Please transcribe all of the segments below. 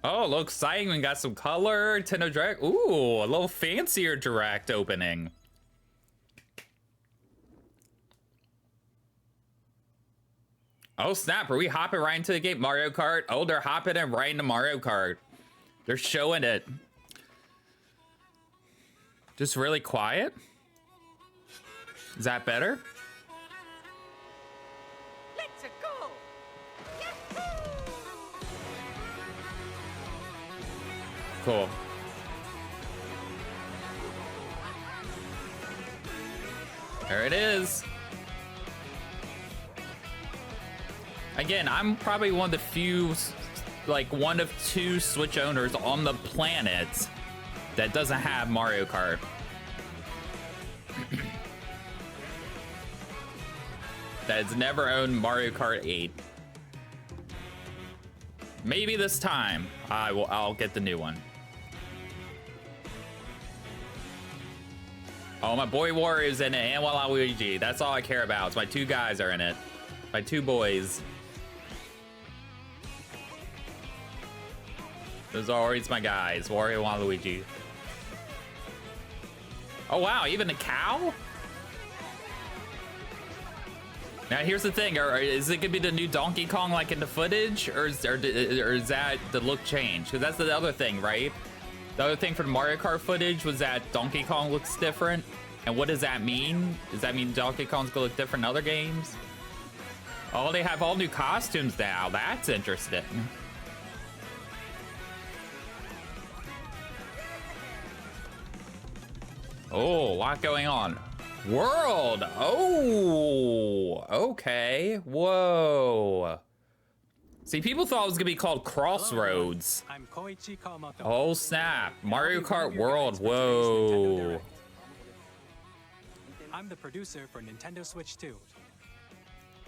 Oh, a little exciting. We got some color. Nintendo Direct. Ooh, a little fancier Direct opening. Oh, snap. Are we hopping right into the game? Mario Kart? Oh, they're hopping in right into Mario Kart. They're showing it. Just really quiet. Is that better? Let's go. Cool. There it is. Again, I'm probably one of the few, like one of 2 Switch owners on the planet that doesn't have Mario Kart. That has never owned Mario Kart 8. Maybe this time I'll get the new one. Oh, my boy Wario's in it, and Waluigi. That's all I care about. It's my 2 guys are in it. My 2 boys. Those are always my guys, Wario and Waluigi. Oh wow, even a cow? Now here's the thing, is it gonna be the new Donkey Kong like in the footage, or is that the look change? Because that's the other thing, right? The other thing for the Mario Kart footage was that Donkey Kong looks different. And what does that mean? Does that mean Donkey Kong's gonna look different in other games? Oh, they have all new costumes now. That's interesting. Oh, a lot going on. World! Oh! Okay. Whoa. See, people thought it was gonna be called Crossroads. Oh, snap. Mario Kart World. Whoa. I'm the producer for Nintendo Switch 2.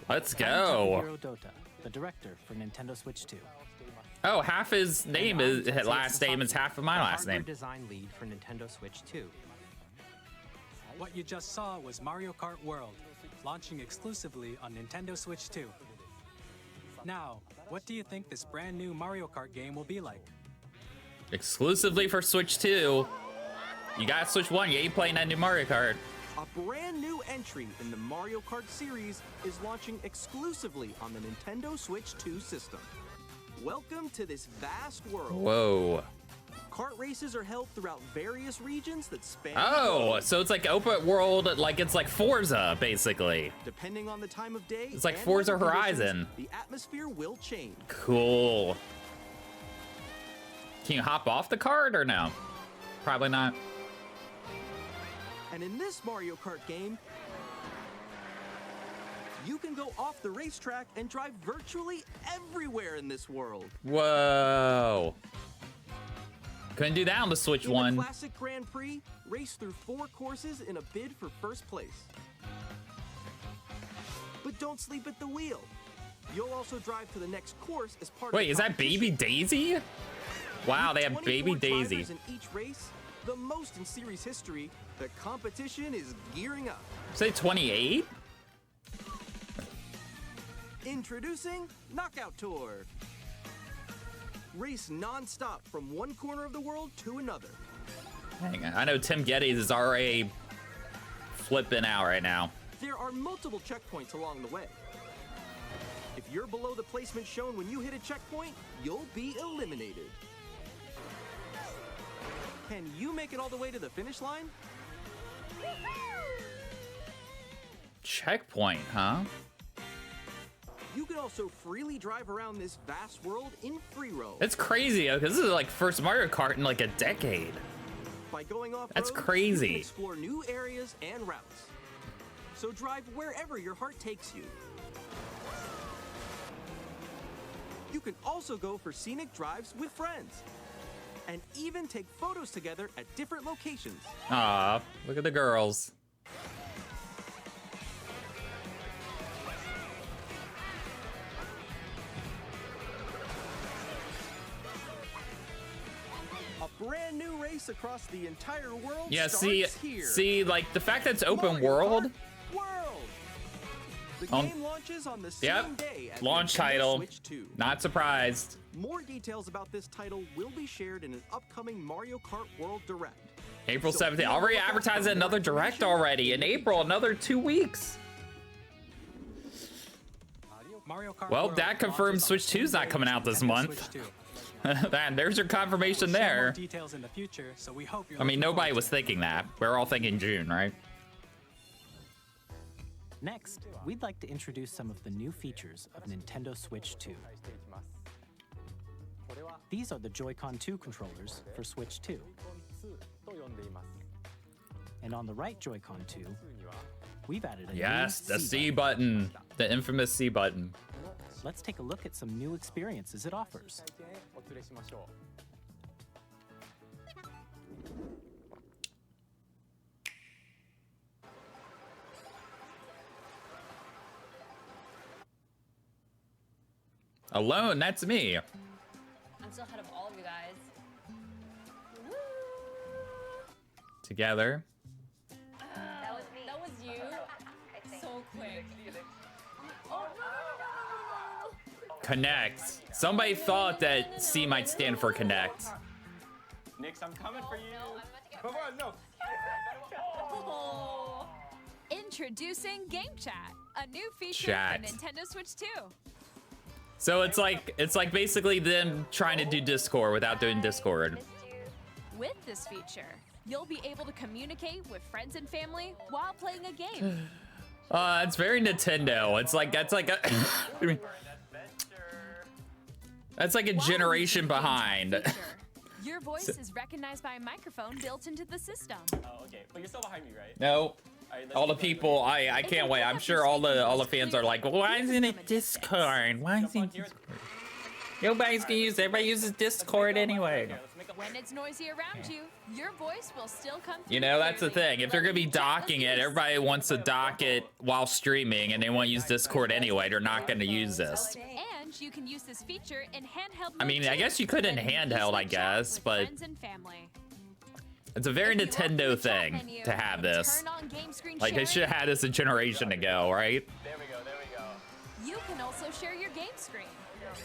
Let's go. Dota, the director for Nintendo Switch 2. Oh, half his name is his last name is half of my last name. Design lead for Nintendo Switch 2. What you just saw was Mario Kart World, launching exclusively on Nintendo Switch 2. Now, what do you think this brand new Mario Kart game will be like? Exclusively for Switch 2. You got Switch 1, you ain't playing that new Mario Kart. A brand new entry in the Mario Kart series is launching exclusively on the Nintendo Switch 2 system. Welcome to this vast world. Whoa. Kart races are held throughout various regions that span. Oh, so it's like open world, like it's like Forza, basically. Depending on the time of day, it's like Forza Horizon. The atmosphere will change. Cool. Can you hop off the cart or no? Probably not. And in this Mario Kart game, you can go off the racetrack and drive virtually everywhere in this world. Whoa. Couldn't do that on the Switch 1. In the classic Grand Prix, race through 4 courses in a bid for first place. But don't sleep at the wheel. You'll also drive to the next course as part of the Wait, is that Baby Daisy? Wow, they have Baby Daisy. In each race, the most in series history, the competition is gearing up. Say 28? Introducing Knockout Tour. Race non-stop from one corner of the world to another. Hang on, I know Tim Geddes is already flipping out right now. There are multiple checkpoints along the way. If you're below the placement shown when you hit a checkpoint, you'll be eliminated. Can you make it all the way to the finish line? Checkpoint, huh? You can also freely drive around this vast world in free roam. It's crazy, because this is like first Mario Kart in like a decade. By going off-road, that's crazy. You can explore new areas and routes. So drive wherever your heart takes you. You can also go for scenic drives with friends. And even take photos together at different locations. Aw, look at the girls. A brand new race across the entire world. Yeah, starts here. see, like the fact that it's open world. The game launches on the same day as Launch Nintendo title. Switch 2. Not surprised. More details about this title will be shared in an upcoming Mario Kart World Direct. April So 17th. Already advertised another direct already in April. Another 2 weeks. Mario Kart Well, World that confirms launches on Switch the 2 is same not day coming as out this Nintendo month. Switch 2. There's your confirmation We'll share more there. details in the future, so we hope you're I mean, looking nobody forward was to it. thinking that. We're all thinking June, right? Next, we'd like to introduce some of the new features of Nintendo Switch 2. These are the Joy-Con 2 controllers for Switch 2. And on the right Joy-Con 2, we've added a Yes, new the C button. The infamous C button. Let's take a look at some new experiences it offers. Alone, that's me. I'm still ahead of all of you guys. Woo! Together. That was me. That was you. So quick. Oh no! Connect. Somebody thought that C might stand for connect. Nix, I'm coming for you. No, I'm about to get Come on, no. Oh. Introducing Game Chat, a new feature Chat. for Nintendo Switch 2. So it's like basically them trying to do Discord without doing Discord. With this feature, you'll be able to communicate with friends and family while playing a game. It's very Nintendo. It's like that's like a that's like a While generation using the Game Chat behind. feature, your voice is recognized by a microphone built into the system. Oh, okay. But you're still behind me, right? No. Alright, let's All the keep going. people, I can't wait. I'm sure all the fans are like, why isn't it Discord? Why Jump on isn't here. Discord? Nobody's gonna use it. Everybody uses Discord anyway. Here, let's make a When it's noisy around you, your voice will still come through. You know, that's the clearly. thing. If they're gonna be docking it, everybody wants to dock it while streaming, and they want to use Discord anyway. They're not gonna use this. And you can use this feature in handheld I mean, mode I too, guess you could in letting you handheld, I easily chat guess, with but friends and family. it's a very If you open Nintendo the chat thing menu to have and this. turn on game screen Like they sharing, should have had this a generation ago, right? There we go, there we go. you can also share your game screen.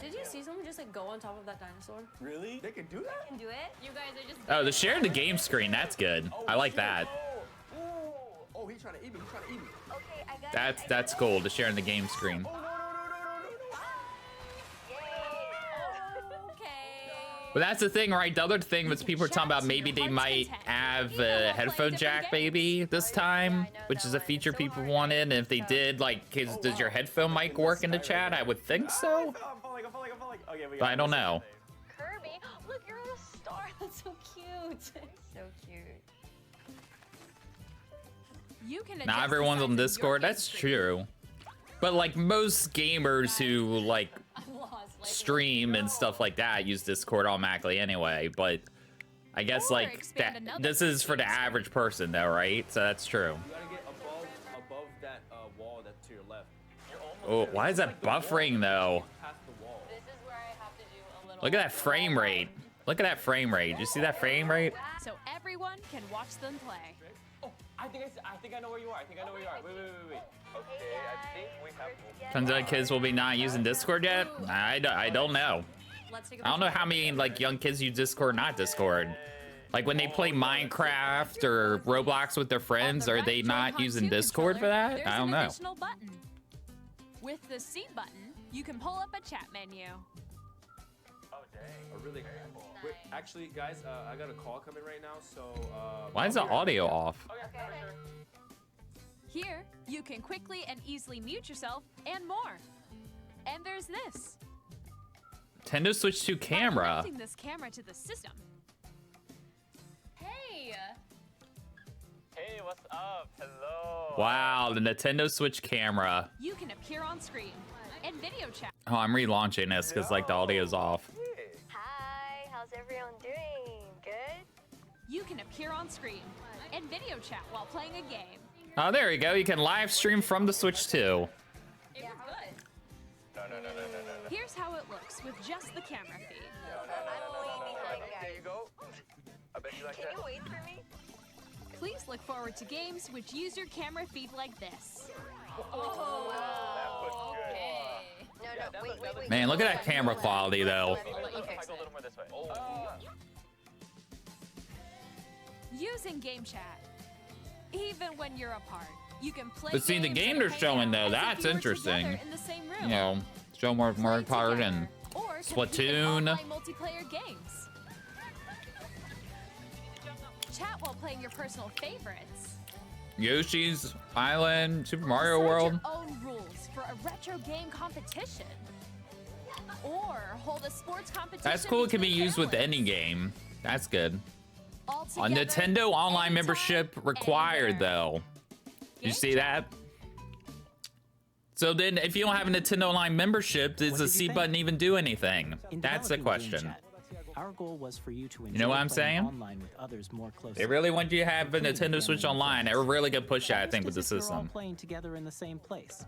Did you see someone just like go on top of that dinosaur? Really? They can do that? Can do it? You guys are just. Oh, the sharing the game screen, that's good. I like that. Oh, ooh. Oh, he's trying to eat me. He's trying to eat me. Okay, I got. That's cool, the sharing the game screen. Oh, no, no, no, no, no, no, no. Okay. But that's the thing, right? The other thing was people were talking about maybe they might have a headphone jack maybe this time, which is a feature people wanted. And if they did, like, does your headphone mic work in the chat? I would think so, I'm falling. Okay, we but I don't know. Kirby, look, you're on a star. That's so cute. So cute. You can adjust Not the everyone's size on of your Discord, game that's screen. true. But like most gamers who like I'm lost. Like, stream and stuff like that use Discord automatically anyway, but I guess Or like expand that another this is for the screen. average person though, right? So that's true. You gotta get above that wall that's to your left. You're almost Oh, there. why is that Like the wall buffering though? past the wall. This is where I have to do a little. Look at that frame rate. Look at that frame rate. You see that frame rate? So everyone can watch them play. Oh, I think I know where you are. I think I know where you are. Wait. Okay, I think we have. Tons of kids will be not using Discord yet. I don't know. Let's take a I don't know how many like young kids use Discord, not Discord. Like when they play Minecraft or Roblox with their friends, On the are they right not Joy-Con using 2 Discord for controller, that? there's I don't an know. additional button. With the C button, you can pull up a chat menu. Oh, really? Wait, actually, guys, I got a call coming right now, so. Why is the audio off? Okay, for sure. Here, you can quickly and easily mute yourself and more. And there's this. Nintendo Switch 2 By camera. connecting this camera to the system, Hey. Hey, what's up? Hello. Wow, the Nintendo Switch camera. you can appear on screen and video chat. Oh, I'm relaunching this because like the audio's off. Hi. How's everyone doing? Good. You can appear on screen and video chat while playing a game. Oh, there you go. You can live stream from the Switch 2. It was good. No. Here's how it looks with just the camera feed. I'm way behind, There guys. you go. I bet you like Can that. you wait for me? Please look forward to games which use your camera feed like this. Man, look at that camera quality, though. Using game chat. Even when you're apart, you can play. But see, the games game and they're hang showing, out though, as if that's you were interesting. together in the same room. You know, show more Mario Kart and Or compete in Splatoon. online multiplayer games. Chat while playing your personal favorites. Yoshi's Island, Super Mario Set World. your own rules for a retro game competition. Or hold a sports competition. That's cool. It can be between used with families. any game. That's good. All A together, Nintendo Online anytime, membership required, anywhere. though. You Game see that? So then, if you don't have a Nintendo Online membership, does What the did you C think? button even do anything? In That's the developing Game question. Chat, our goal was for you to enjoy know what I'm playing saying? online with others more closely. They really want you to have a including Nintendo family Switch and Online. friends. They're really good push that, I think, with Just the as if you're all system. playing together in the same place.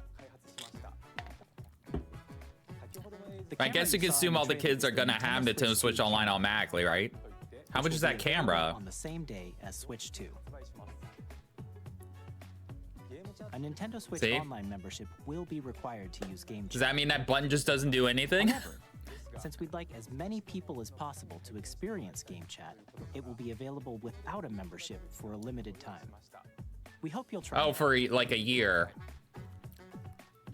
The I camera guess you can saw in assume the all the trailer kids are is gonna have Nintendo Switch 2 Online automatically, right? How much which is will that be available camera? on the same day as Switch 2. A Nintendo Switch See? Online membership will be required to use Game Does Chat. that mean that button just doesn't do anything? However, since we'd like as many people as possible to experience Game Chat, it will be available without a membership for a limited time. We hope you'll try. Oh, it. for like a year.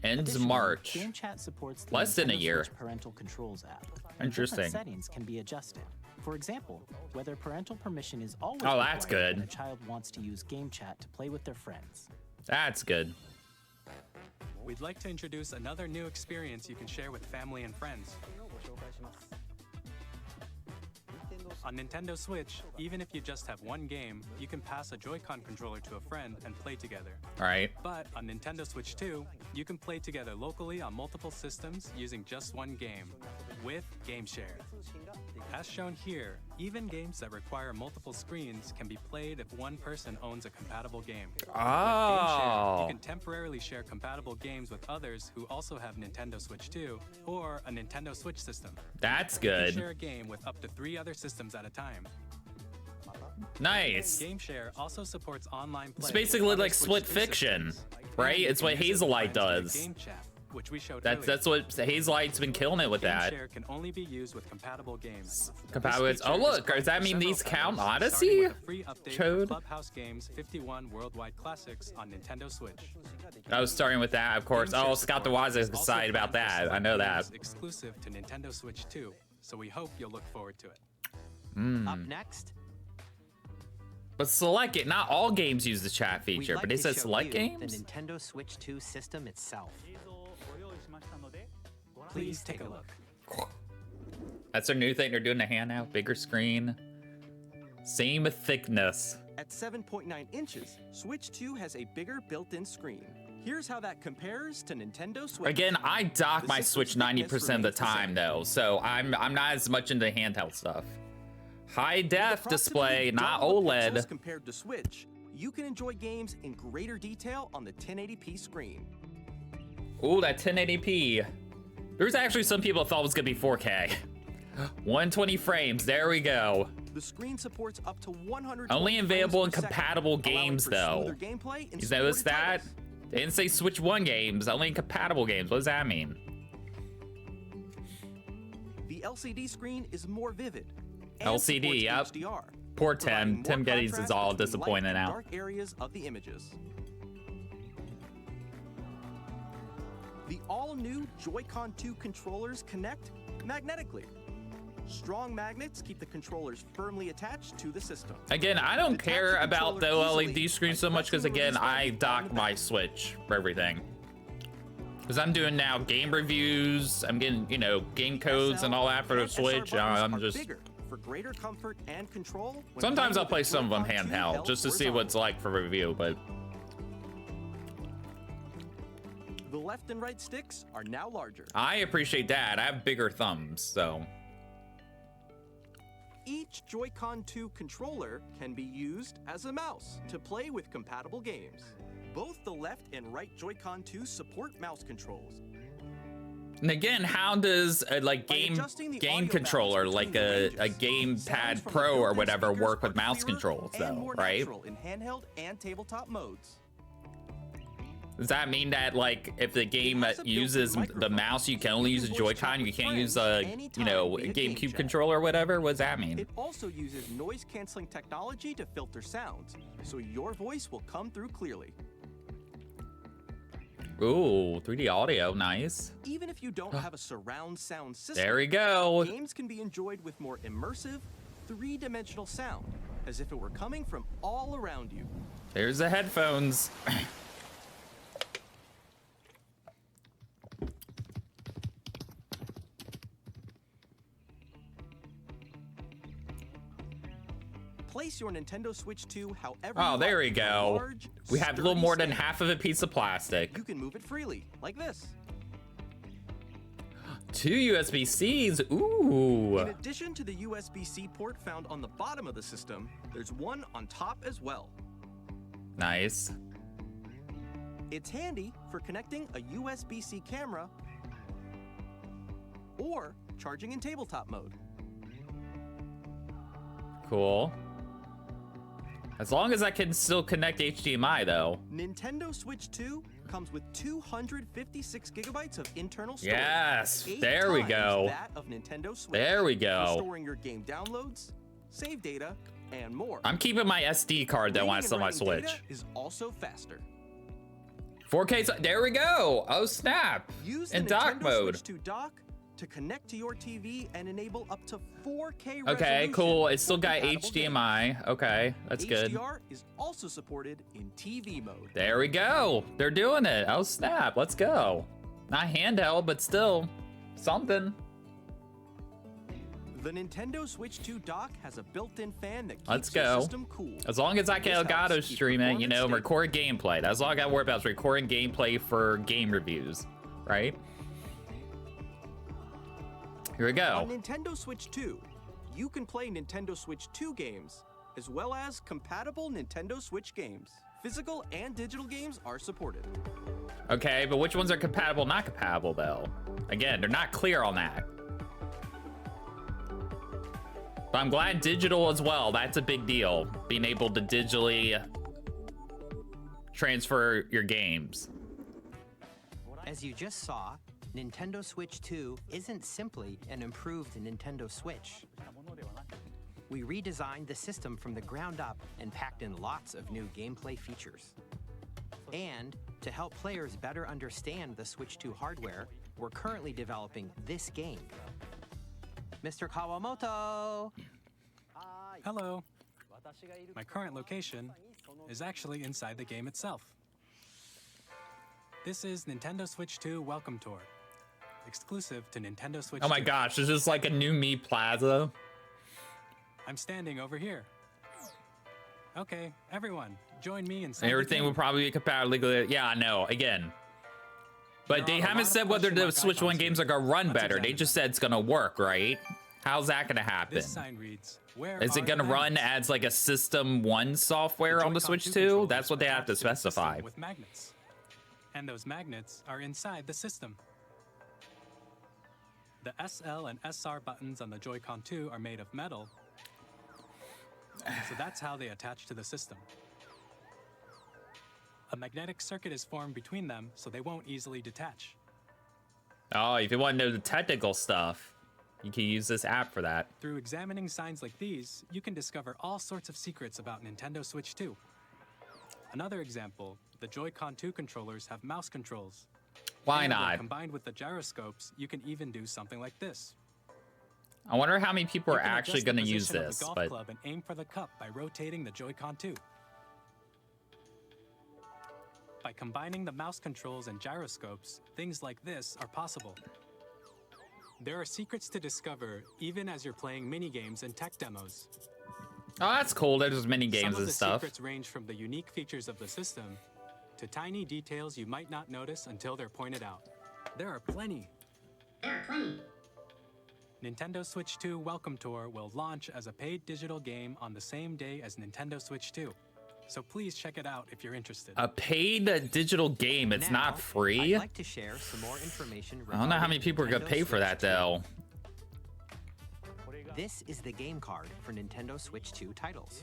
Ends Additionally, March. Game Chat supports the Less than a Nintendo year. Switch Parental Controls app. and Interesting. different settings can be adjusted. For example, whether parental permission is always Oh, that's required good. when a child wants to use Game Chat to play with their friends. That's good. We'd like to introduce another new experience you can share with family and friends. On Nintendo Switch, even if you just have one game, you can pass a Joy-Con controller to a friend and play together. All right. But on Nintendo Switch 2, you can play together locally on multiple systems using just one game, with Game Share. As shown here, even games that require multiple screens can be played if one person owns a compatible game. With Game Share, you Oh. can temporarily share compatible games with others who also have Nintendo Switch 2 or a Nintendo Switch system. That's You can good. share a game with up to 3 other systems at a time. Nice. Game Share also supports online play. It's with basically other like Switch Split 2 Fiction, systems. right? And It's you what can use it with Hazelight friends via does. Game Chat, which we showed That's earlier. what Hazelight's been killing it with Game that. Share can only be used with compatible games. Compatible This with- oh, feature is look, does that mean several these count titles, Odyssey starting with a free update code? for Clubhouse Games 51 Worldwide Classics on Nintendo Switch. I was starting with that, of course. Game Share Oh, Scott the support Wise is is also excited about planned for that. I select know that. games exclusive to Nintendo Switch 2, so we hope you'll look forward to it. Up next, But select it. Not all games use the chat we'd feature, like but it to says show select you games. the Nintendo Switch 2 system itself. Please take a look. That's their new thing. They're doing a handout, bigger screen, same thickness. At 7.9 inches, Switch 2 has a bigger built-in screen. Here's how that compares to Nintendo Switch. Again, I dock The my system's Switch thickness 90% of the remains the time same. though, so I'm not as much into handheld stuff. High def Approximately display, not double the OLED. pixels compared to Switch, you can enjoy games in greater detail on the 1080p screen. Ooh, that 1080p. There was actually some people that thought it was gonna be 4K. 120 frames, there we go. The screen supports up to 100. Only available in compatible games, though. You notice that? They didn't say Switch 1 games, only in compatible games. What does that mean? The LCD screen is more vivid. and LCD, supports yep. HDR, Poor providing Tim. more Tim Geddes is contrast all between light disappointed and now. Dark areas of the images. The all-new Joy-Con 2 controllers connect magnetically. Strong magnets keep the controllers firmly attached to the system. Again, I don't Detach care the about the controller LED easily screen by so much because, pressing the again, release I button on dock the my back. Switch for everything. Because I'm doing now game reviews, I'm getting, you know, game codes and all that for the And SR Switch. buttons I'm are just... bigger for greater comfort and control when Sometimes playing I'll with play the some of them Joy-Con 2 handheld held just to see what it's horizontally. like for review, but... The left and right sticks are now larger. I appreciate that. I have bigger thumbs, so... Each Joy-Con 2 controller can be used as a mouse to play with compatible games. Both the left and right Joy-Con 2 support mouse controls. And again, how does a like By game adjusting the game audio controller, balance like between the a ranges, Game sounds Pad from the Pro or built-in whatever, speakers work with are mouse clearer controls, and though, more right? natural in handheld and tabletop modes. Does that mean that, like, if the game uses the mouse, you can only use a Joy-Con? You can't use a, you know, a GameCube controller or whatever? What does that mean? It also uses noise-canceling technology to filter sounds, so your voice will come through clearly. Ooh, 3D audio, nice. Even if you don't have a surround sound system, There we go. games can be enjoyed with more immersive, three-dimensional sound, as if it were coming from all around you. There's the headphones. Place your Nintendo Switch 2 however Oh, you there like. we go. Large, We have a little sturdy more than stand. half of a piece of plastic. You can move it freely, like this. 2 USB-Cs, In ooh. addition to the USB-C port found on the bottom of the system, there's one on top as well. Nice. It's handy for connecting a USB-C camera or charging in tabletop mode. Cool. As long as I can still connect HDMI, though. Nintendo Switch 2 comes with 256 gigabytes of internal storage. Yes, 8 there we times go. That of Nintendo Switch. There we For go. storing your game downloads, save data, and more. I'm keeping my SD card though when I Reading still and my writing Switch. data is also faster. 4K, there we go. Oh snap! Use the In dock Nintendo mode. Switch 2 dock to connect to your TV and enable up to 4K Okay, resolution cool. It's still for got compatible HDMI. Okay, that's games. good. HDR is also supported in TV mode. There we go. They're doing it. Oh snap! Let's go. Not handheld, but still something. The Nintendo Switch 2 dock has a built-in fan that keeps Let's your go. system cool. As long as I can This helps Elgato keep stream it, you know, performance record gameplay. That's all I gotta worry about is recording gameplay for game reviews, right? Here we On go. Nintendo Switch 2, you can play Nintendo Switch 2 games, as well as compatible Nintendo Switch games. Physical and digital games are supported. Okay, but which ones are compatible, not compatible, though? Again, they're not clear on that. But I'm glad digital as well. That's a big deal. Being able to digitally transfer your games. As you just saw, Nintendo Switch 2 isn't simply an improved Nintendo Switch. We redesigned the system from the ground up and packed in lots of new gameplay features. And to help players better understand the Switch 2 hardware, we're currently developing this game. Mr. Kawamoto! Hello. My current location is actually inside the game itself. This is Nintendo Switch 2 Welcome Tour, exclusive to Nintendo Switch Oh my 2. gosh, this is like a new Me Plaza. I'm standing over here. Okay, everyone, join me inside And the everything game. will probably be compatible. Yeah, I know, again. But There they are a haven't lot of said whether question the mark Switch 1 icons games here. are gonna run Let's better. They examine just them. said it's gonna work, right? How's that gonna happen? This sign reads, "Where Is it are gonna the run magnets?" as like a System 1 software on the Joy-Con Switch 2 2? controllers That's what they have to attach the system specify. With magnets. And those magnets are inside the system. The SL and SR buttons on the Joy-Con 2 are made of metal, so that's how they attach to the system. A magnetic circuit is formed between them, so they won't easily detach. Oh, if you want to know the technical stuff, you can use this app for that. Through examining signs like these, you can discover all sorts of secrets about Nintendo Switch 2. Another example, the Joy-Con 2 controllers have mouse controls. Why And when not? combined with the gyroscopes, you can even do something like this. I wonder how many people You are can actually adjust the going to use position of this, the golf but club and aim for the cup by rotating the Joy-Con 2. By combining the mouse controls and gyroscopes, things like this are possible. There are secrets to discover even as you're playing mini-games and tech demos. oh, that's cool. There's many Some games of and the stuff. secrets range from the unique features of the system to tiny details you might not notice until they're pointed out. There are plenty. Nintendo Switch 2 Welcome Tour will launch as a paid digital game on the same day as Nintendo Switch 2. So please check it out if you're interested. A paid digital game. It's Now, not free. I'd like to share some more information I don't know how many regarding people are going to Nintendo pay for Switch that, 2. though. This is the game card for Nintendo Switch 2 titles.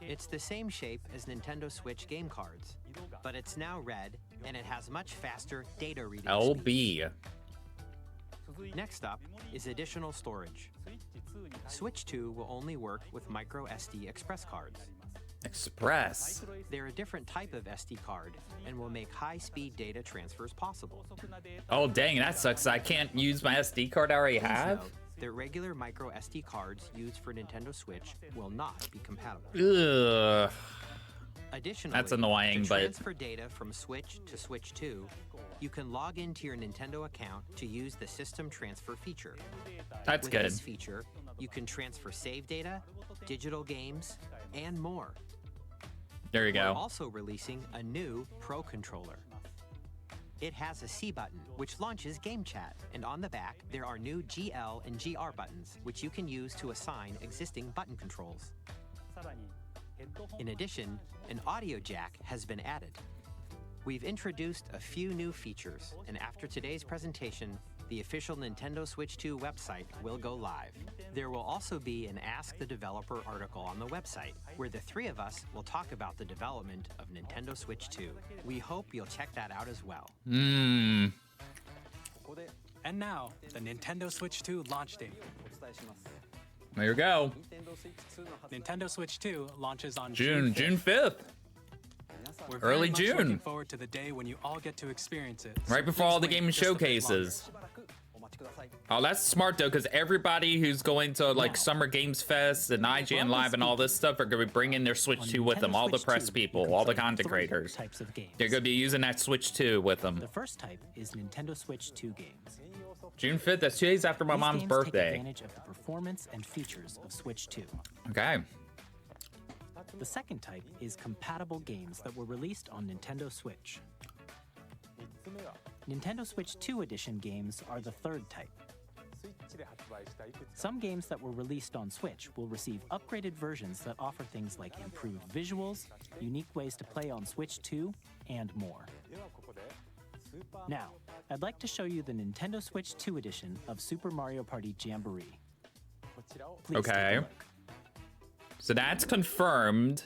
It's the same shape as Nintendo Switch game cards, but it's now red and it has much faster data reading speeds. LB. Next up is additional storage. Switch 2 will only work with micro SD express cards. Express. They're a different type of SD card and will make high-speed data transfers possible. Oh, dang, that sucks. I can't use my SD card I already Please have. note that regular micro SD cards used for Nintendo Switch will not be compatible. Ugh. Additionally, That's annoying, to but transfer data from Switch to Switch 2, you can log into your Nintendo account to use the System Transfer feature. that's With good. this feature, you can transfer save data, digital games, and more. There you We're go. also releasing a new Pro Controller. It has a C button, which launches Game Chat, and on the back, there are new GL and GR buttons, which you can use to assign existing button controls. In addition, an audio jack has been added. We've introduced a few new features, and after today's presentation, the official Nintendo Switch 2 website will go live. There will also be an Ask the Developer article on the website, where the three of us will talk about the development of Nintendo Switch 2. We hope you'll check that out as well. And now, the Nintendo Switch 2 launch date. There you go. Nintendo Switch 2 launches on June 5th. We're very early much June. Looking forward to the day when you all get to experience it. Right before please all the wait game just a bit showcases. longer. Oh, that's smart though, because everybody who's going to like Summer Games Fest and IGN Live and all this stuff are going to be bringing their Switch 2 with them. All the press people, all the content creators. Types of games. They're going to be using that Switch 2 with them. The first type is Nintendo Switch 2 games. June 5th, that's 2 days after my These mom's games birthday. Take advantage of the performance and features of Switch 2. Okay. The second type is compatible games that were released on Nintendo Switch. Nintendo Switch 2 Edition games are the third type. Some games that were released on Switch will receive upgraded versions that offer things like improved visuals, unique ways to play on Switch 2, and more. Now, I'd like to show you the Nintendo Switch 2 edition of Super Mario Party Jamboree. Please take a Okay. look. So that's confirmed.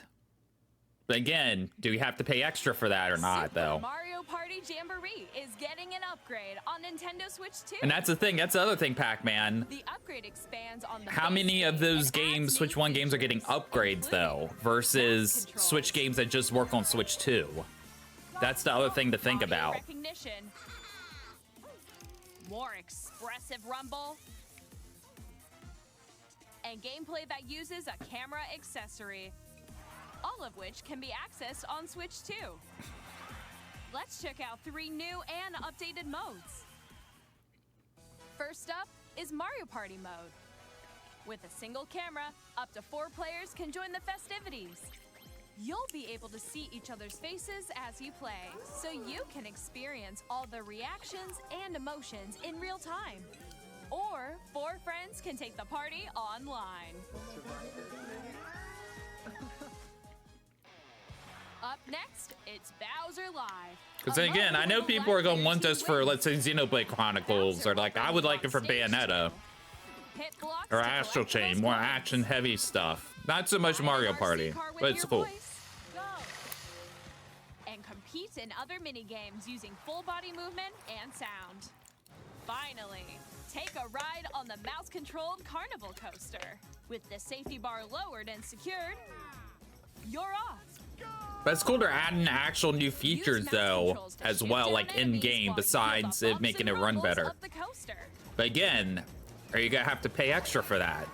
But again, do we have to pay extra for that or not, Super though? Mario Party Jamboree is getting an upgrade on Nintendo Switch 2. And that's the thing. That's the other thing, Pac-Man. The upgrade expands on the How base many of game those and adds games, new Switch 1 games, are getting features, upgrades, though, including versus mouse controls, Switch games that just work on Switch 2? That's the other thing to think audio about. recognition, more expressive rumble, and gameplay that uses a camera accessory, all of which can be accessed on Switch 2. Let's check out 3 new and updated modes. First up is Mario Party mode. With a single camera, up to 4 players can join the festivities. You'll be able to see each other's faces as you play, so you can experience all the reactions and emotions in real time. Or 4 friends can take the party online. Up next, it's Bowser Live. Because then again, I know people are going to want this for, let's say, Xenoblade Chronicles, or like, I would like it for Bayonetta Hit blocks or to Astral collect Chain, those more coins. action-heavy stuff. Not so much Mario RC Party, car with but it's your cool. voice. Go. And compete in other mini games using full body movement and sound. Finally, take a ride on the mouse-controlled carnival coaster. With the safety bar lowered and secured, you're off. But it's cool they're adding actual new features, Use mouse though, controls to as shoot well, down like enemies in-game, while you besides feel the it making it bumps and run rumbles better. of the coaster. But again, are you going to have to pay extra for that?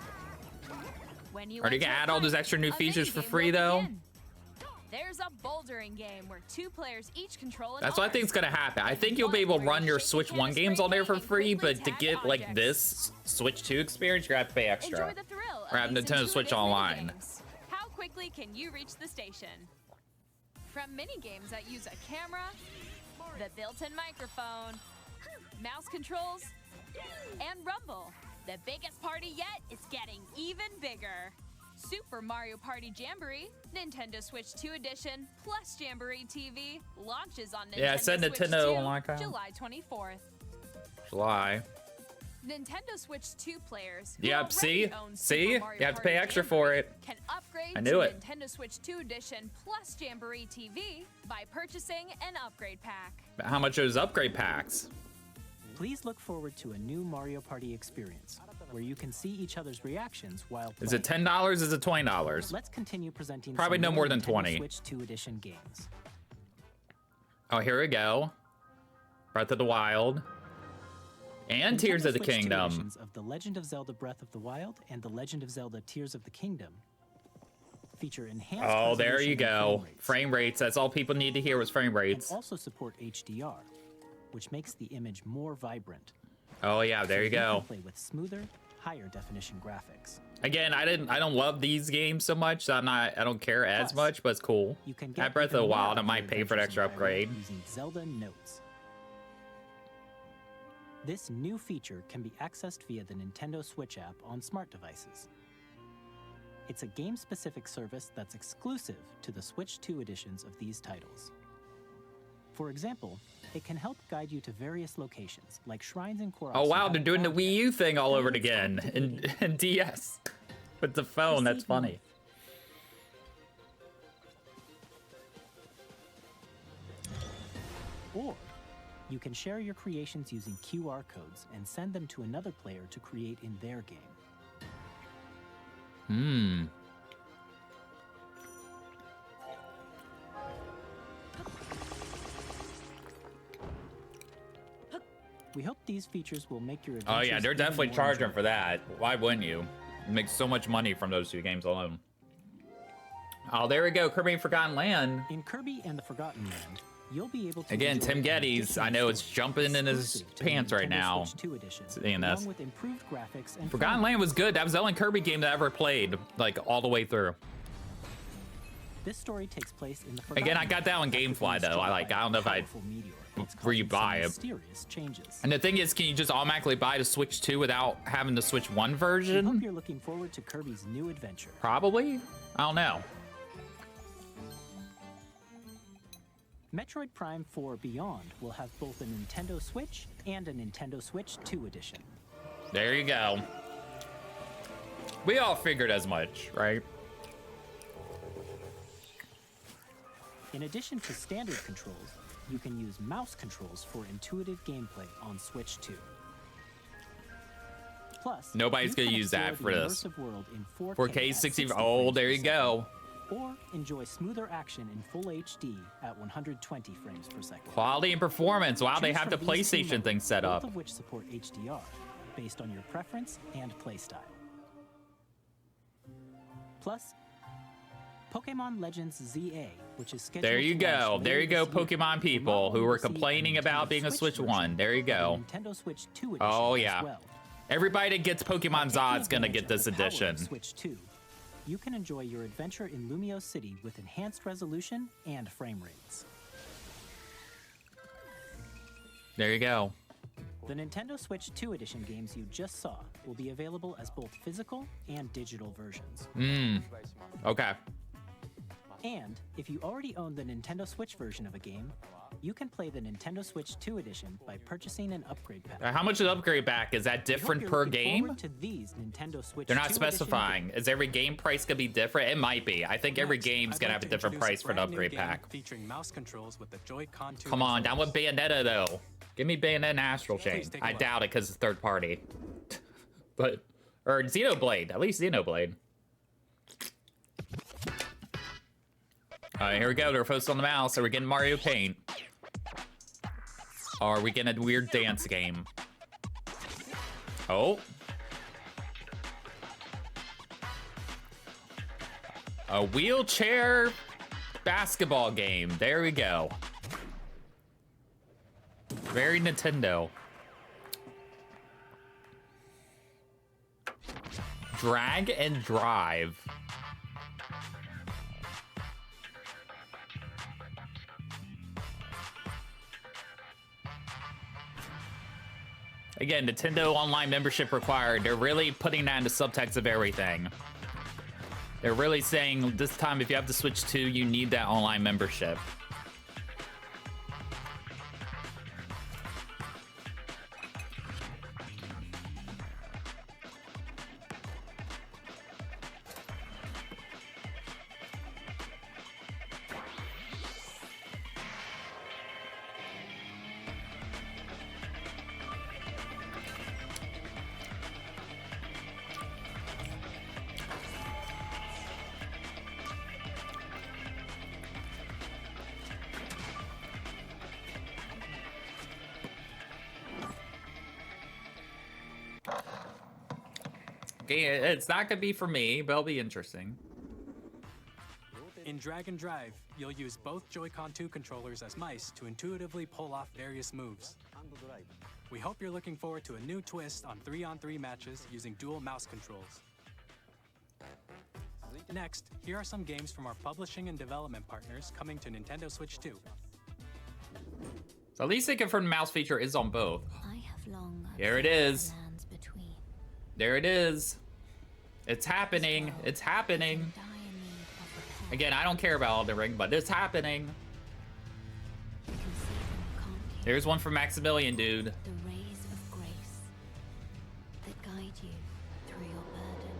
When you Are they enter gonna a add all those fight, extra new a features for minigame free, will though? begin. There's a bouldering game where 2 players each control an That's what I arm. think is going to happen. I think you'll be able to run your Switch 1 games on there for free, but to get, like, this Switch 2 experience, you're going to have to pay extra. Enjoy the thrill Or have of these Nintendo Switch intuitive Online. minigames. How quickly can you reach the station? From mini games that use a camera, the built-in microphone, mouse controls, and rumble, the biggest party yet is getting even bigger. Super Mario Party Jamboree, Nintendo Switch 2 Edition, plus Jamboree TV launches on Nintendo Yeah, I said Switch Nintendo 2, Online, Kyle. July 24th. July. Nintendo Switch 2 players who Yep, already see? own See? Super Mario You have to Kart pay extra for Jamboree it. Can upgrade I knew to it. Nintendo Switch 2 Edition plus Jamboree TV by purchasing an upgrade pack. How much are those upgrade packs? Please look forward to a new Mario Party experience where you can see each other's reactions while playing. Is it $10? Is it $20? Let's continue presenting Probably some no more than Nintendo 20. Switch 2 Edition games. Oh, here we go. Breath of the Wild. And Tears Nintendo of the Switch 2 Kingdom. editions of The Legend of Zelda Breath of the Wild and The Legend of Zelda Tears of the Kingdom feature enhanced Oh, there you resolution and go. frame rates, Frame rates. That's all people need to hear was frame and rates. also support HDR, which makes the image more vibrant. Oh yeah, there you So go. can play with smoother, higher definition graphics. Again, I don't love these games so much, so I don't care as Plus, much, but it's cool. You can get At Breath of the even more Wild, I out of might your pay for an adventures extra in Hyrule upgrade. using Zelda Notes. This new feature can be accessed via the Nintendo Switch app on smart devices. It's a game-specific service that's exclusive to the Switch 2 editions of these titles. For example, it can help guide you to various locations, like shrines and Koroks. Oh you wow, haven't they're doing the found Wii yet. U thing all over it It's again activated. and DS with the phone. That's Proceed funny. Or you can share your creations using QR codes and send them to another player to create in their game. Hmm. We hope these features will make your Oh yeah, adventures they're even definitely more charging enjoyable. for that. Why wouldn't you? You make so much money from those two games alone. Oh, there we go. Kirby and Forgotten Land. In Kirby and the Forgotten Land, you'll be able to Again, enjoy Tim an Geddes, additional I know it's story jumping in his exclusive to the pants right Nintendo now. Switch 2 edition, Seeing this. along with improved graphics and Forgotten frame Land was rates. good. That was the only Kirby game that I ever played, like all the way through. This story takes place in the Again, I Forgotten got that on Land after GameFly being though. struck I by a don't know if I powerful meteor that's where you causing some buy it. mysterious changes. And the thing is, can you just automatically buy the Switch 2 without having the Switch 1 We hope version? you're looking forward to Kirby's new adventure. Probably. I don't know. Metroid Prime 4 Beyond will have both a Nintendo Switch and a Nintendo Switch 2 edition. There you go. We all figured as much, right? In addition to standard controls, you can use mouse controls for intuitive gameplay on Switch 2. Plus, Nobody's you gonna can use that explore for the this. immersive world in 4K, 4K at 60. 60 Oh, frames there per you second, go. or enjoy smoother action in full HD at 120 frames per second. Quality and performance. Wow, they Choose have the from these two PlayStation thing modes, set both up. of which support HDR, based on your preference and playstyle. Plus, Pokemon Legends ZA, which is scheduled There you to launch go. later There you go, this year, Pokemon will people not who only were receive complaining a about Nintendo being a Switch version, 1. There you but a go. Nintendo Switch 2 edition Oh, as yeah. well. Everybody that gets Pokemon Taking Zod's gonna advantage get of this the power of edition. Switch 2, you can enjoy your adventure in Lumio City with enhanced resolution and frame rates. There you go. The Nintendo Switch 2 edition games you just saw will be available as both physical and digital versions. Okay. And if you already own the Nintendo Switch version of a game, you can play the Nintendo Switch 2 edition by purchasing an upgrade pack. How much is the upgrade back? Is that We hope different you're per looking game? forward to these Nintendo Switch They're not 2 edition specifying. games. Is every game price gonna be different? It might be. I think every Next, game's I'd gonna like have a to different introduce price for an brand new upgrade game pack. Featuring mouse controls with the Joy-Con 2 Come on, down with controls. Bayonetta though. Give me Bayonetta and Astral Chain. Please take a I look. doubt it because it's third party. But, or Xenoblade. At least Xenoblade. Alright, here we go. They're focused on the mouse. Are we getting Mario Paint? Or are we getting a weird dance game? Oh. A wheelchair basketball game. There we go. Very Nintendo. Drag and drive. Again, Nintendo Online membership required. They're really putting that in the subtext of everything. They're really saying this time if you have the Switch 2, you need that online membership. It's not gonna be for me, but it'll be interesting. In Drag and Drive, you'll use both Joy-Con 2 controllers as mice to intuitively pull off various moves. We hope you're looking forward to a new twist on 3-on-3 matches using dual mouse controls. Next, here are some games from our publishing and development partners coming to Nintendo Switch 2. So at least they confirmed the mouse feature is on both. I have long Here it is. the lands between. There it is. It's happening. It's happening. In dire need of repair. Again, I don't care about Elden Ring, but it's happening. You can see them, can't you? There's one for Maximilian, dude. The rays of grace that guide you through your burden.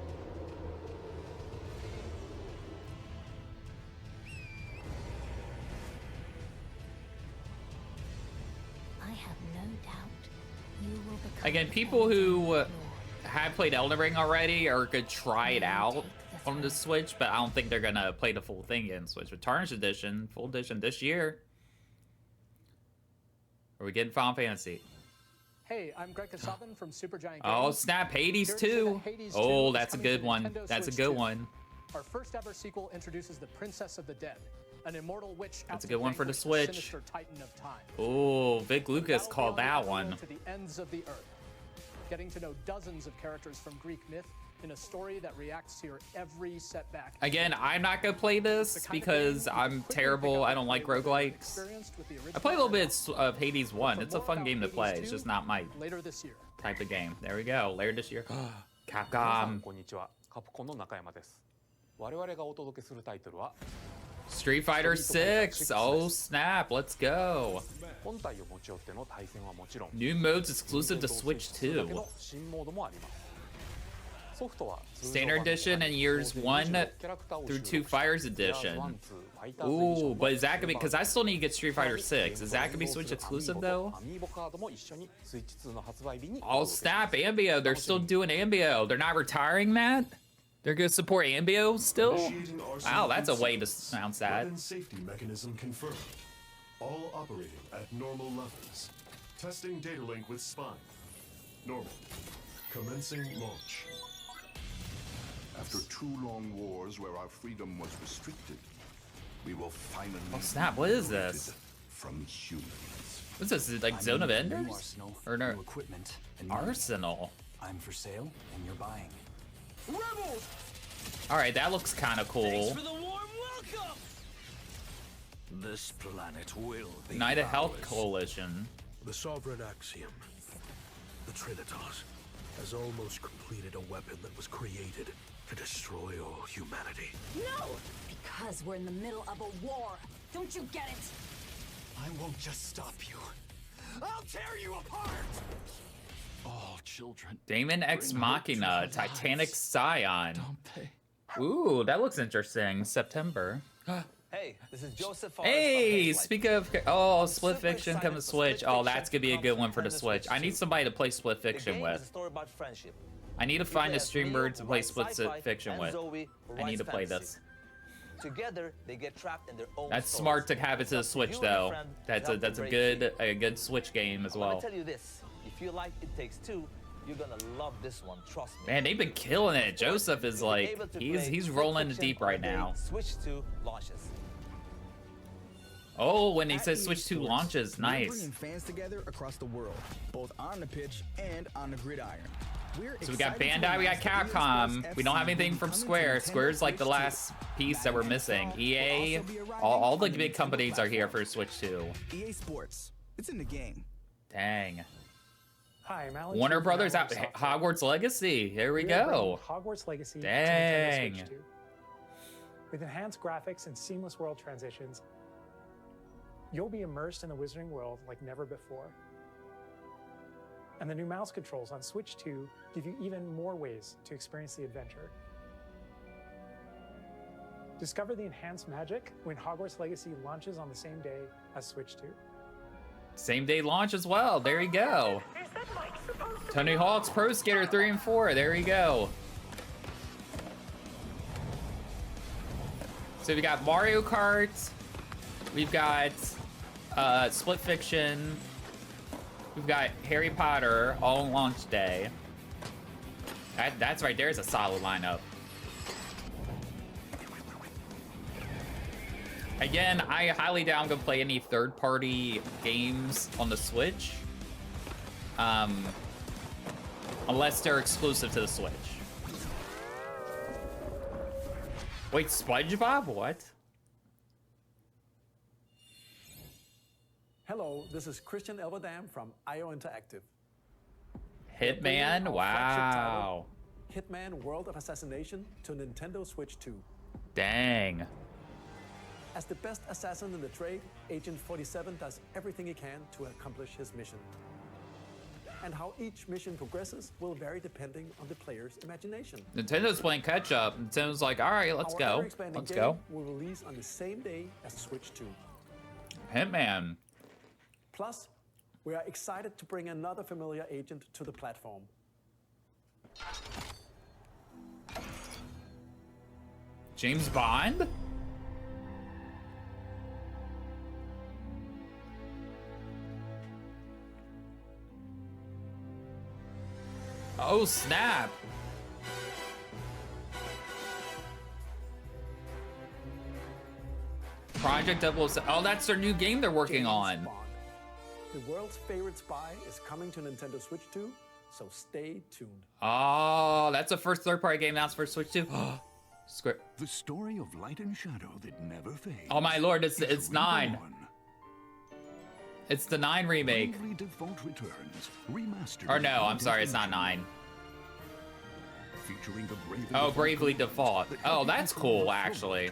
I have no doubt you will become Again, people who have played Elden Ring already are gonna try it out on the Switch, but I don't think they're gonna play the full thing in Switch. With Tarnished Edition, full edition this year. Are we getting Final Fantasy? Hey, I'm Greg Kasavin from Supergiant Oh, Games. snap, Hades Here to say that 2. Hades Oh, 2 is that's a coming good to one. Nintendo That's a Switch good 2. one. Our first ever sequel introduces the Princess of the Dead, an immortal witch. That's a out good to one for the vanquish Switch. Sinister Titan of time. Oh, Vic Lucas The called that battleground one. to the ends of the earth, getting to know dozens of characters from Greek myth in a story that reacts to your every setback. Again, I'm not gonna play this because I'm terrible. I don't like roguelikes. Experienced with the I played a little original bit of Hades 1. For It's a more fun about game to Hades play. 2, It's just not my later this year. type of game. There we go. Later this year. 皆さん Capcom. こんにちは。カプコンの中山です。我々がお届けするタイトルは Street Fighter 6. Oh, snap. Let's go. 本体を持ち寄っての対戦はもちろん New modes exclusive to Switch だけ 2. の新モードもあります。ソフトは Standard edition and years 1 through 2 Fires edition. Ooh, but is that gonna be, because I still need to get Street Fighter 6. Is that gonna be Switch exclusive though? Oh snap, Ambio. They're still doing Ambio. They're not retiring that? They're gonna support Ambio still? Wow, that's a way to announce that. Weapon safety mechanism confirmed. All operating at normal levels. Testing data link with spine. Normal. Commencing launch. After 2 long wars where our freedom was restricted, we will finally Oh snap, what is be liberated this? from humans. What's this, like Zone of Enders? Arsenal, Or no, new equipment, and money. Arsenal. I'm for sale, and you're buying. Rebels! Alright, that looks kind of cool. the warm welcome! This planet will be United Health ours. Coalition. The Sovereign Axiom, the Trinitas, has almost completed a weapon that was created to destroy all humanity. No! Because we're in the middle of a war. Don't you get it? I won't just stop you. I'll tear you apart! All children. Daemon Ex Machina, Titanic Scion. Ooh, that looks interesting. September. Hey, this is Joseph. Hey, speak of Split Fiction coming to Switch. Oh, that's gonna be a good one for the Switch. I need somebody to play Split Fiction with. I need to find a streamer to play Split Fiction with. I need to play this. Together, they get trapped in their own That's stories. smart to have it to the Switch though. That's a good Switch game as I'm gonna well. tell you this: if you like It Takes Two, you're gonna love this one. Trust me. Man, they've been killing it. Joseph is like Able to he's play rolling the Fiction deep on right the day now. Switch 2 launches. Oh, when he says Switch 2 launches, We're nice. bringing fans together across the world, both on the pitch and on the gridiron. So we got Bandai, we got Capcom. We don't have anything from Square. Square's like the last piece that we're missing. EA, all the big companies are here for Switch 2. EA Sports, it's in the game. Dang. Hi, I'm Alex. Warner from Brothers out. Software. Hogwarts Legacy. Here we We are go. bringing Hogwarts Legacy to Dang. Nintendo Switch 2. With enhanced graphics and seamless world transitions, you'll be immersed in the Wizarding world like never before. And the new mouse controls on Switch 2 give you even more ways to experience the adventure. Discover the enhanced magic when Hogwarts Legacy launches on the same day as Switch 2. Same day launch as well. There you go. Tony Hawk's Pro Skater 3 and 4. There you go. So we got Mario Kart. We've got Split Fiction. We've got Harry Potter all on launch day. That's right. There's a solid lineup. Again, I highly doubt I'm gonna play any third-party games on the Switch, unless they're exclusive to the Switch. Wait, SpongeBob? What? Hello, this is Christian Elverdam from IO Interactive. Hitman? Wow. Hitman World of Assassination to Nintendo Switch 2. Dang. As the best assassin in the trade, Agent 47 does everything he can to accomplish his mission. And how each mission progresses will vary depending on the player's imagination. Nintendo's playing catch up. Nintendo's like, all right, let's go. Let's go. Will release on the same day as Switch 2. Hitman. Plus, we are excited to bring another familiar agent to the platform. James Bond? Oh, snap. Project 007. Oh, that's their new game they're working on. The world's favorite spy is coming to Nintendo Switch 2, so stay tuned. Oh, that's the first third-party game announced for Switch 2. The story of light and shadow that never fades. Oh my lord, it's 9. It's the 9 remake. Bravely Default returns, remastered. Or no, I'm sorry, it's not 9. Featuring the Bravely Default. Oh, that's cool, actually.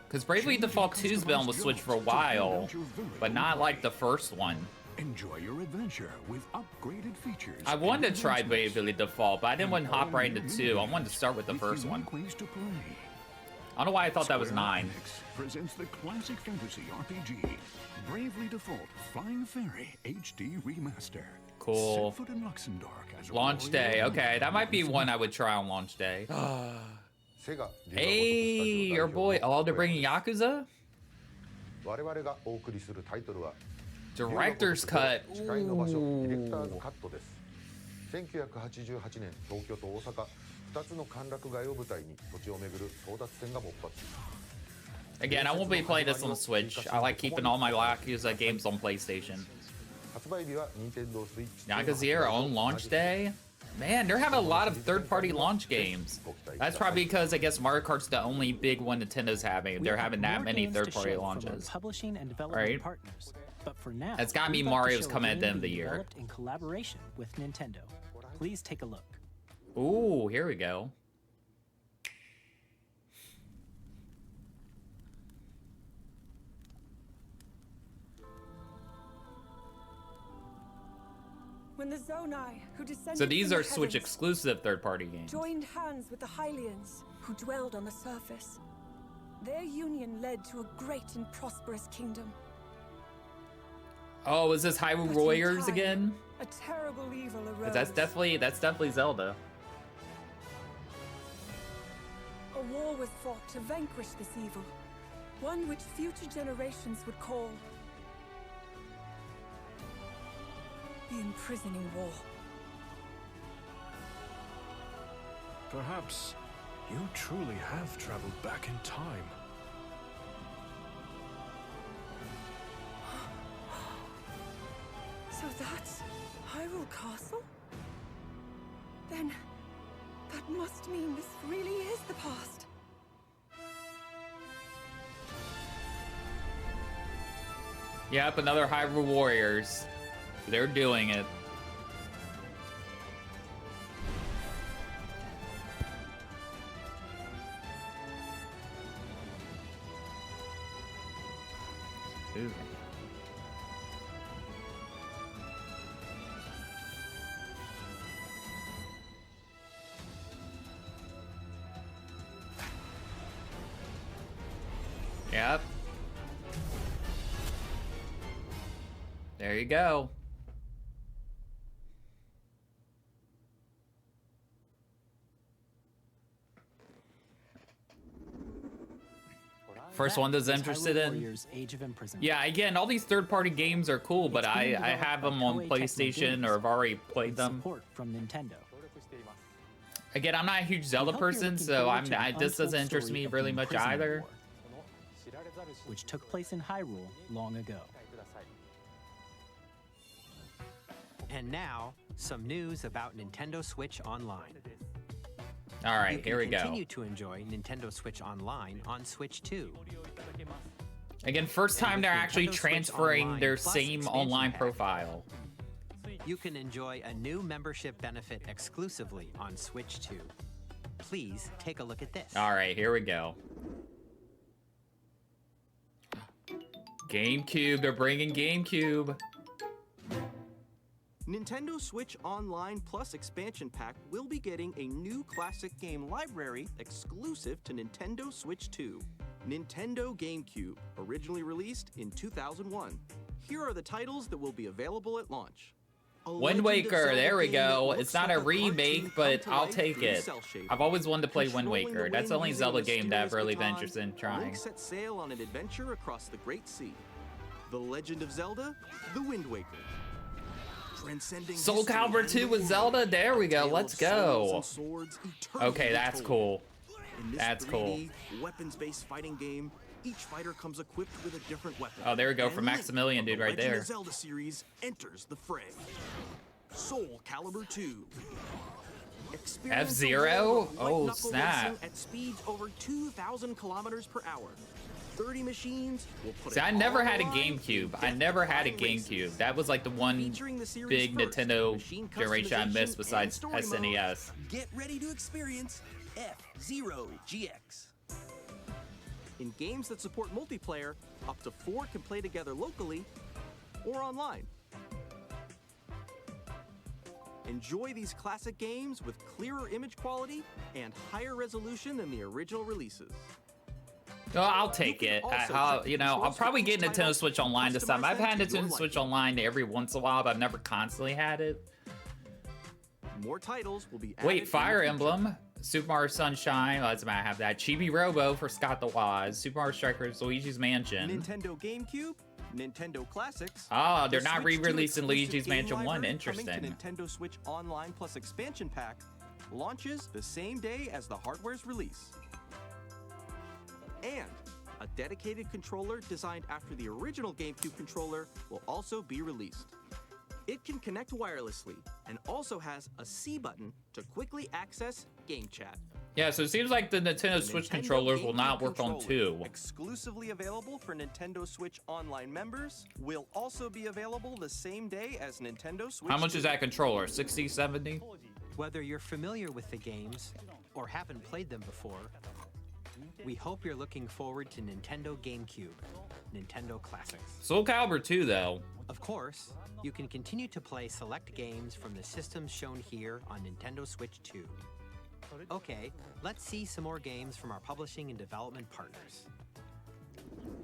Because Bravely Default 2's been on the Switch for a while, but not like the first one. Enjoy your adventure with upgraded features. I wanted to try Bravely Default, but I didn't want to hop right into 2. I wanted to start with the first one. I don't know why I thought that was 9. Presents the classic fantasy RPG, Bravely Default Flying Fairy HD Remaster. Cool. Set foot in Luxembourg as a Launch day. Okay, that might be one I would try on launch day. Hey, your boy. Oh, they're bringing Yakuza? Director's cut. Ooh. Again, I won't be playing this on the Switch. I like keeping all my Yakuza games on PlayStation. Yakuza on launch day? Man, they're having a lot of third-party launch games. That's probably because I guess Mario Kart's the only big one Nintendo's having. They're having that many third-party launches. Publishing and development Right? partners. But for now, It's gotta be we'd like to Mario's show a coming at the game end of the we year. developed in collaboration with Nintendo. Please take a look. Ooh, here we go. When the Zonai, who descended So these from are the Switch heavens, exclusive third-party games. joined hands with the Hylians, who dwelled on the surface. Their union led to a great and prosperous kingdom. Oh, is this Hyrule But in Warriors time, again? A terrible evil arose. That's definitely Zelda. A war was fought to vanquish this evil, one which future generations would call the Imprisoning War. Perhaps you truly have traveled back in time. So that's Hyrule Castle? Then that must mean this really is the past. Yep, another Hyrule Warriors. They're doing it. Excuse me. Yep. There you go. First one that's interested in. Warriors, Age of Imprisonment. Yeah, again, all these third-party games are cool, but I have them on PlayStation or have already played them. Support from Nintendo. Again, I'm not a huge Zelda person, so this doesn't interest me really much either. Which took place in Hyrule long ago. And now, some news about Nintendo Switch Online. All right, here we go. Continue to enjoy Nintendo Switch Online on Switch 2. Again, first time they're actually transferring their same online profile. You can enjoy a new membership benefit exclusively on Switch 2. Please take a look at this. All right, here we go. GameCube, they're bringing GameCube. Nintendo Switch Online Plus Expansion Pack will be getting a new classic game library exclusive to Nintendo Switch 2. Nintendo GameCube, originally released in 2001. Here are the titles that will be available at launch. Wind Waker, there we go. It's not a remake, but I'll take it. I've always wanted to play Wind Waker. That's the only Zelda game that I've really been interested in trying. Link set sail on an adventure across the Great Sea. The Legend of Zelda, The Wind Waker. Soul Calibur 2 with Zelda, there we go, let's go. Okay, that's cool. That's cool. Weapons-based fighting game, each fighter comes equipped with a different weapon. Oh, there we go, from Maximilian, dude, right there. The Zelda series enters the fray. Soul Calibur 2. F-Zero? Oh, snap. At speeds over 2,000 kilometers per hour. 30 machines will put See, I never had a GameCube. I never had a GameCube. That was like the one big Nintendo generation I missed besides SNES. Get ready to experience F-Zero GX. In games that support multiplayer, up to 4 can play together locally or online. Enjoy these classic games with clearer image quality and higher resolution than the original releases. Oh, I'll take it. You know, I'll probably get Nintendo Switch Online this time. I've had Nintendo Switch Online every once in a while, but I've never constantly had it. More titles will be added. Wait, Fire Emblem, Super Mario Sunshine. Oh, doesn't matter. I have that. Chibi Robo for Scott the Wise, Super Mario Strikers, Luigi's Mansion. Nintendo GameCube, Nintendo Classics. Oh, they're not re-releasing Luigi's Mansion 1. Interesting. Coming to Nintendo Switch Online Plus Expansion Pack launches the same day as the hardware's release. And a dedicated controller designed after the original GameCube controller will also be released. It can connect wirelessly and also has a C button to quickly access game chat. Yeah, so it seems like the Nintendo Switch controllers will not work on 2. Exclusively available for Nintendo Switch Online members, will also be available the same day as Nintendo Switch. How much is that controller? 60, 70? Whether you're familiar with the games or haven't played them before, we hope you're looking forward to Nintendo GameCube, Nintendo Classics. Soul Calibur 2, though. Of course, you can continue to play select games from the systems shown here on Nintendo Switch 2. Okay, let's see some more games from our publishing and development partners.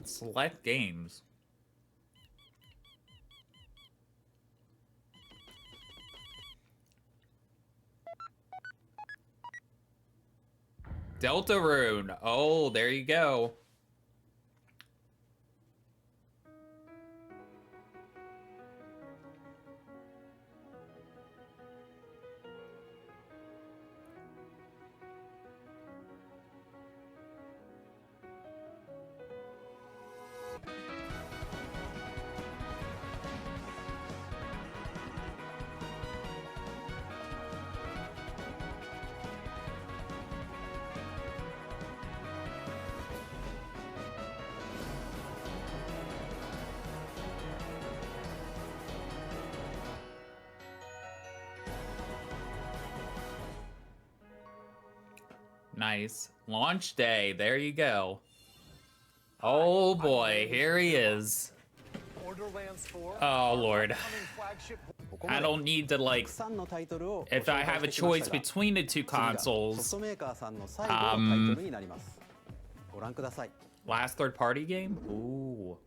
Select games. Deltarune. Oh, there you go. Nice. Launch day. There you go. Oh boy, here he is. Oh Lord. I don't need to, like, if I have a choice between the two consoles, last third-party game? Ooh.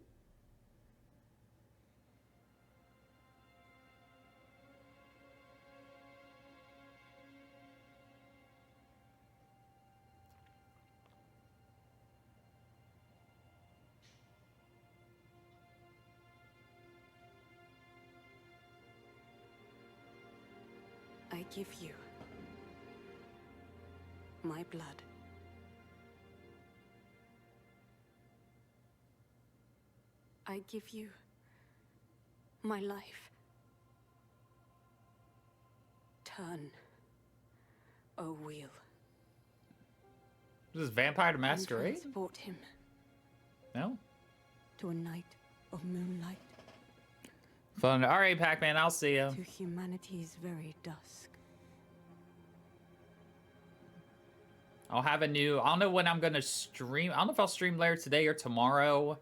I give you my blood. I give you my life. Turn, O wheel. This is Vampire the And Masquerade? transport him No? to a night of moonlight, Fun. All right, Pac-Man, I'll see you. to humanity's very dusk. I'll have a new... I don't know when I'm going to stream. I don't know if I'll stream later today or tomorrow.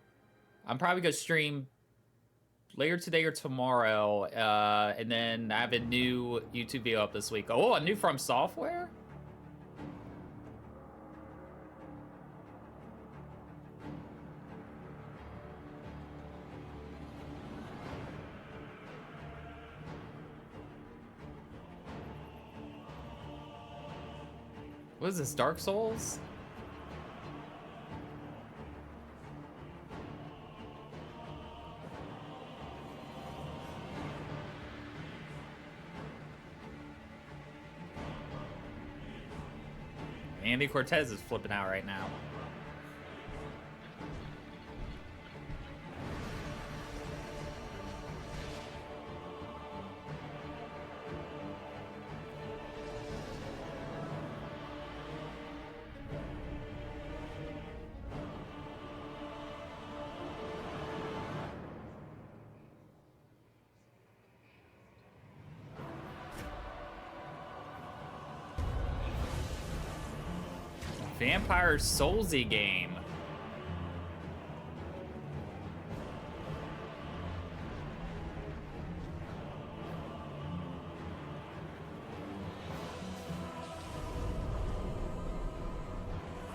I'm probably going to stream later today or tomorrow. And then I have a new YouTube video up this week. Oh, a new From Software? What is this, Dark Souls? Andy Cortez is flipping out right now. Vampire Soulsy game.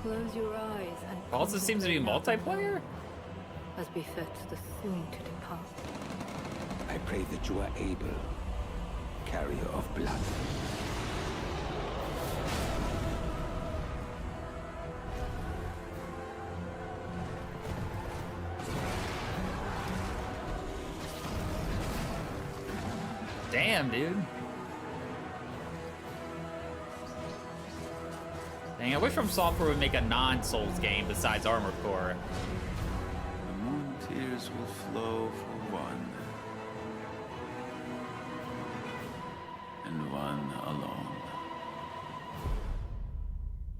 Close your eyes and Also seems to be multiplayer? as befits the soon to depart. I pray that you are able, carrier of blood. Damn, dude. Dang, I wish From Software would make a non-Souls game besides Armored Core. The moon tears will flow for one, and one alone.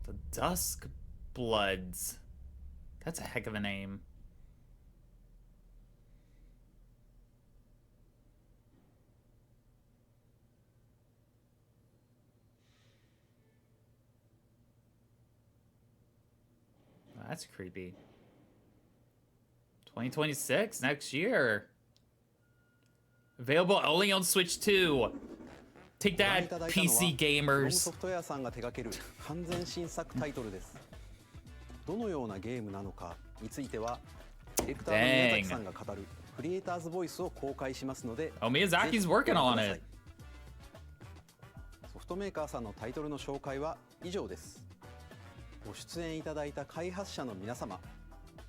The Dusk Bloods. That's a heck of a name. That's creepy. 2026, next year. Available only on Switch 2. Take that, PC ロム gamers. ソフトウェアさんが手掛ける完全新作タイトルです。どのようなゲームなのかについては、ディレクターの宮崎さんが語るクリエイターズボイスを公開しますので、 Oh, Miyazaki's working on it. ソフトメーカーさんのタイトルの紹介は以上です。ご出演いただいた開発者の皆様、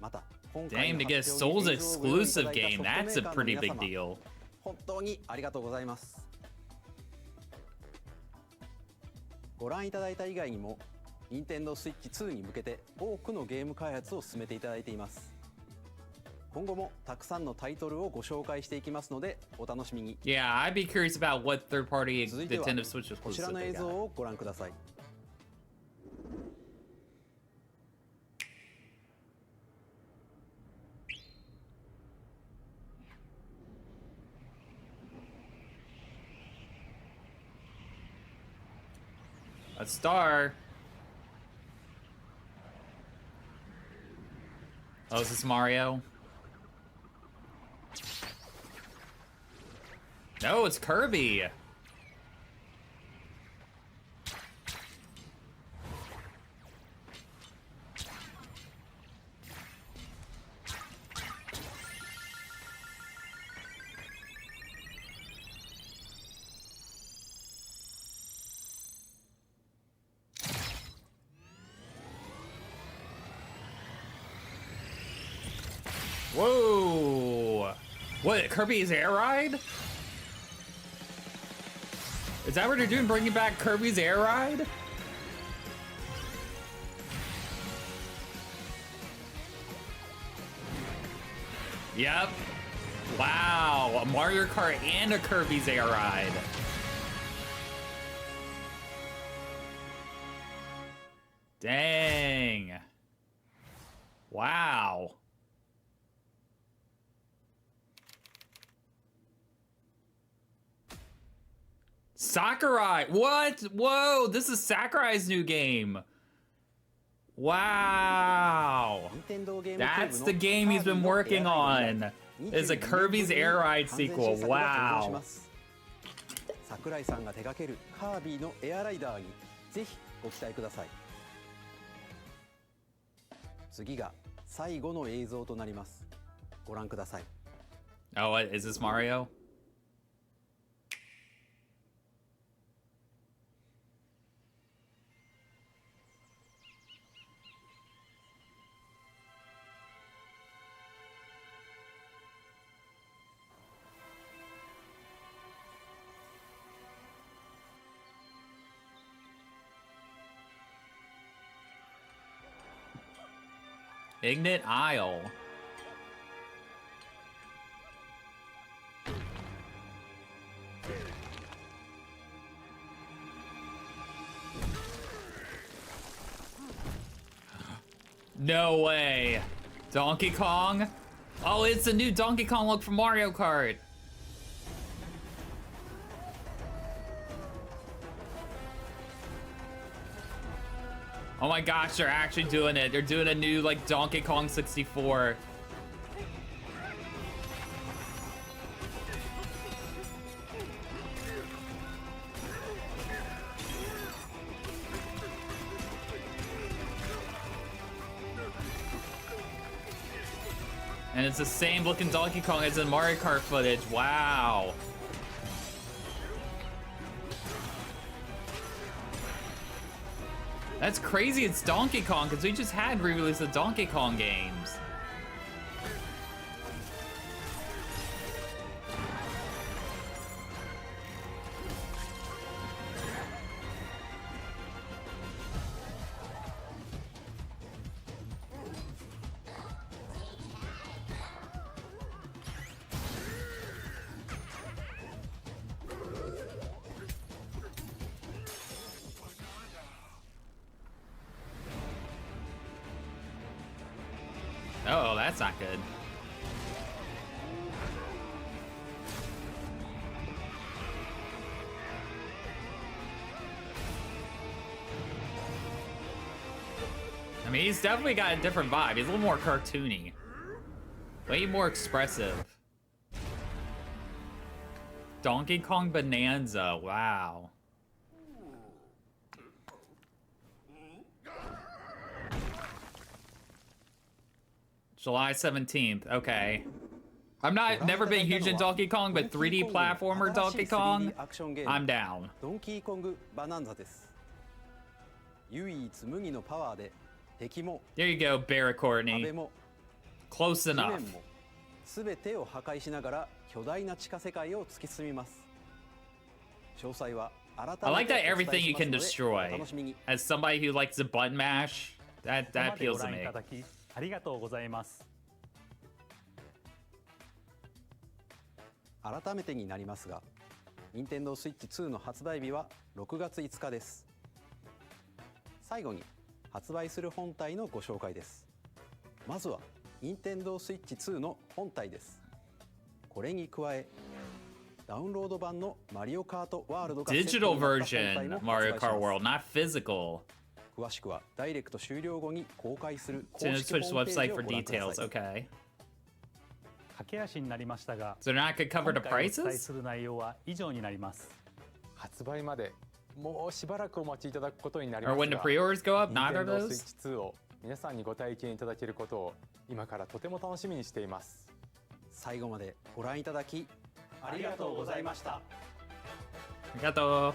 また今回 Damn, の to get a 発表 Souls に映像をご用意いた exclusive だいた game, ソフトメ that's ー a カーの pretty 皆 big 様、 deal. 本当にありがとうございます。ご覧いただいた以外にも、Nintendo Switch 2に向けて多くのゲーム開発を進めていただいています。今後もたくさんのタイトルをご紹介していきますので、お楽しみに。 Yeah, I'd be curious about what third-party 続いては Nintendo Switch こちら exclusive の they 映像 got. をご覧ください。A star. Oh, is this Mario? No, it's Kirby. Whoa! What, Kirby's Air Ride? Is that what they're doing, bringing back Kirby's Air Ride? Yep. Wow, a Mario Kart and a Kirby's Air Ride. Dang. Wow. Sakurai. What? Whoa, this is Sakurai's new game. Wow. That's the game he's been working on. Is a Kirby's Air Ride sequel. Wow. 桜井さんが手掛けるカービィのエアライダーにぜひご期待ください。次が最後の映像となります。ご覧ください。Oh, is this Mario? Ignite Isle. No way. Donkey Kong? Oh, it's a new Donkey Kong look from Mario Kart. Oh my gosh, they're actually doing it. They're doing a new, like, Donkey Kong 64. And it's the same looking Donkey Kong as in Mario Kart footage. Wow. That's crazy, it's Donkey Kong, because we just had re-release of Donkey Kong games. Oh, that's not good. I mean, he's definitely got a different vibe. He's a little more cartoony. Way more expressive. Donkey Kong Bonanza, wow. July 17th, okay. I'm never been huge in Donkey Kong, but 3D platformer Donkey Kong, I'm down. ドンキーコングバナンザです。唯一無二のパワーで敵も There you go, Barrett Courtney. 壁も Close 地 enough. 面も全てを破壊しながら巨大な地下世界を突き進みます。詳細は改めて I like that お伝え everything し you ます can ので destroy. お楽しみに。 As somebody who likes the button mash, that appeals to me. ありがとうございます。改めてになりますが、Nintendo Switch 2の発売日は6月5日です。最後に発売する本体のご紹介です。まずは Nintendo Switch 2の本体です。これに加え、ダウンロード版のマリオカートワールドがセット Digital になった本体 version も発 Mario 売し Kart ます。 World, not physical. 詳しくはダイレクト終了後に公開する It's in 公 the 式 Switch ホームページ website を for ご覧くだ details, さい。 okay. 駆け足になりましたが、 So they're not gonna cover the 今回お伝え prices? する内容は以上になります。発売までもうしばらくお待ちいただくことになりま Or す when the が、 pre-orders go up, neither of Nintendo those? Switch 2を皆さんにご体験いただけることを今からとても楽しみにしています。最後までご覧いただきありがとうございました。Arigato.